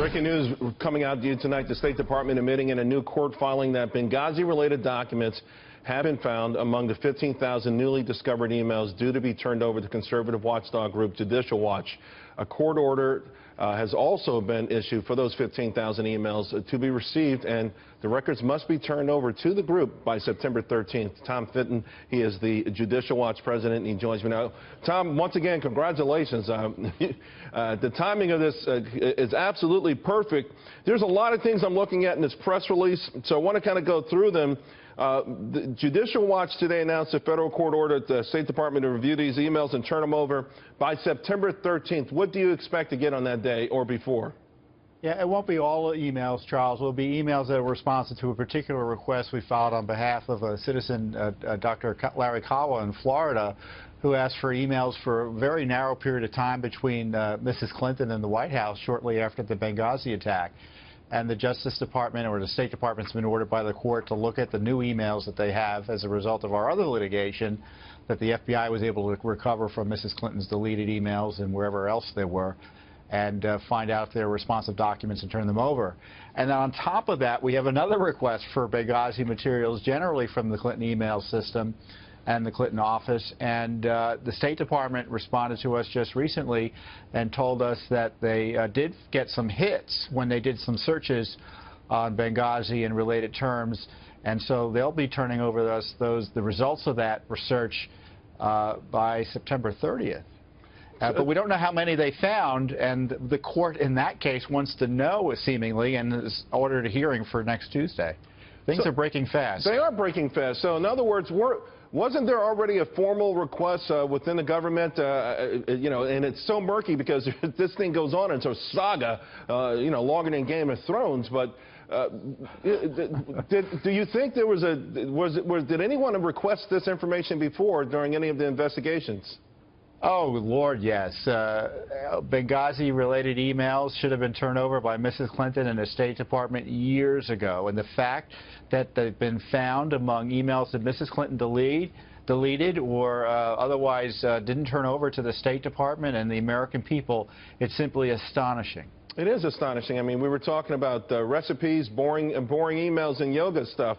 Breaking news coming out to you tonight. The State Department admitting in a new court filing that Benghazi-related documents have been found among the 15,000 newly discovered emails due to be turned over to conservative watchdog group Judicial Watch. A court order has also been issued for those 15,000 emails to be received, and the records must be turned over to the group by September 13th. Tom Fitton, he is the Judicial Watch president, and he joins me now. Tom, once again, congratulations. The timing of this is absolutely perfect. There's a lot of things I'm looking at in this press release, so I want to kind of go through them. The Judicial Watch today announced a federal court ordered the State Department to review these emails and turn them over by September 13th. What do you expect to get on that day or before? Yeah, it won't be all emails, Charles. It will be emails that are responsive to a particular request we filed on behalf of a citizen, Dr. Larry Kawa in Florida, who asked for emails for a very narrow period of time between Mrs. Clinton and the White House shortly after the Benghazi attack. And the Justice Department or the State Department's been ordered by the court to look at the new emails that they have as a result of our other litigation that the FBI was able to recover from Mrs. Clinton's deleted emails and wherever else they were, and find out if they're responsive documents and turn them over. And then on top of that, we have another request for Benghazi materials generally from the Clinton email system and the Clinton office, and the State Department responded to us just recently and told us that they did get some hits when they did some searches on Benghazi and related terms, and so they'll be turning over us the results of that research by September 30th. But we don't know how many they found, and the court in that case wants to know, seemingly, and has ordered a hearing for next Tuesday. Things are breaking fast. They are breaking fast. So in other words, wasn't there already a formal request within the government, you know, and it's so murky because this thing goes on, it's a saga, you know, longer than Game of Thrones, but do you think there was did anyone request this information before during any of the investigations? Oh, Lord, yes. Benghazi-related emails should have been turned over by Mrs. Clinton and the State Department years ago. And the fact that they've been found among emails that Mrs. Clinton deleted or otherwise didn't turn over to the State Department and the American people, it's simply astonishing. It is astonishing. I mean, we were talking about recipes, boring emails and yoga stuff.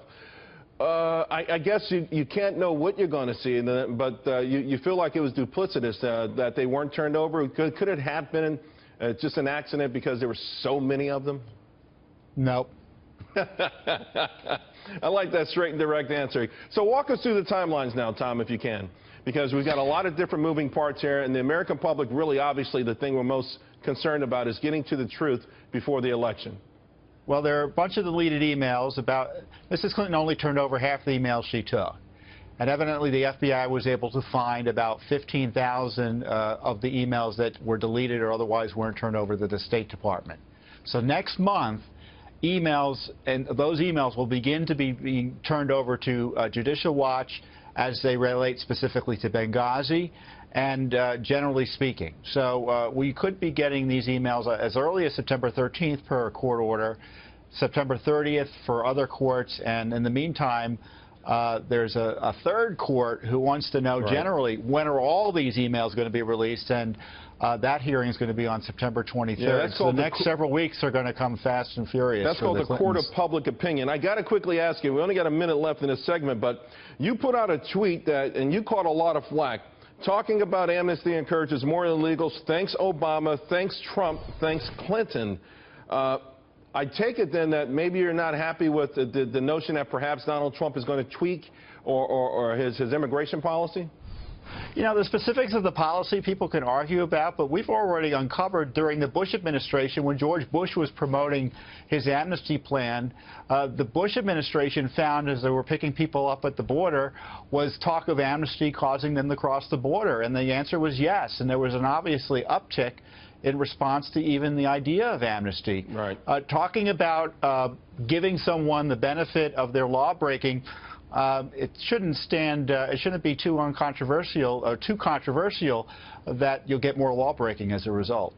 I guess you can't know what you're going to see, but you feel like it was duplicitous that they weren't turned over. Could it have been just an accident because there were so many of them? Nope. I like that straight and direct answer. So walk us through the timelines now, Tom, if you can, because we've got a lot of different moving parts here, and the American public really, obviously, the thing we're most concerned about is getting to the truth before the election. Well, there are a bunch of deleted emails about Mrs. Clinton only turned over half the emails she took. And evidently the FBI was able to find about 15,000 of the emails that were deleted or otherwise weren't turned over to the State Department. So next month, emails, and those emails will begin to be being turned over to Judicial Watch as they relate specifically to Benghazi and generally speaking. So we could be getting these emails as early as September 13th per court order, September 30th for other courts, and in the meantime, there's a third court who wants to know generally when are all these emails going to be released, and that hearing is going to be on September 23rd. Yeah, so the next several weeks are going to come fast and furious. That's called the Court of Public Opinion. I got to quickly ask you, we only got a minute left in this segment, but you put out a tweet that, and you caught a lot of flack, talking about amnesty encourages more illegals. Thanks Obama, thanks Trump, thanks Clinton. I take it then that maybe you're not happy with the notion that perhaps Donald Trump is going to tweak or his immigration policy? You know, the specifics of the policy people can argue about, but we've already uncovered during the Bush administration when George Bush was promoting his amnesty plan, the Bush administration found as they were picking people up at the border was talk of amnesty causing them to cross the border, and the answer was yes, and there was an obviously uptick in response to even the idea of amnesty. Right. Talking about giving someone the benefit of their law breaking, it shouldn't be too uncontroversial or too controversial that you'll get more law breaking as a result.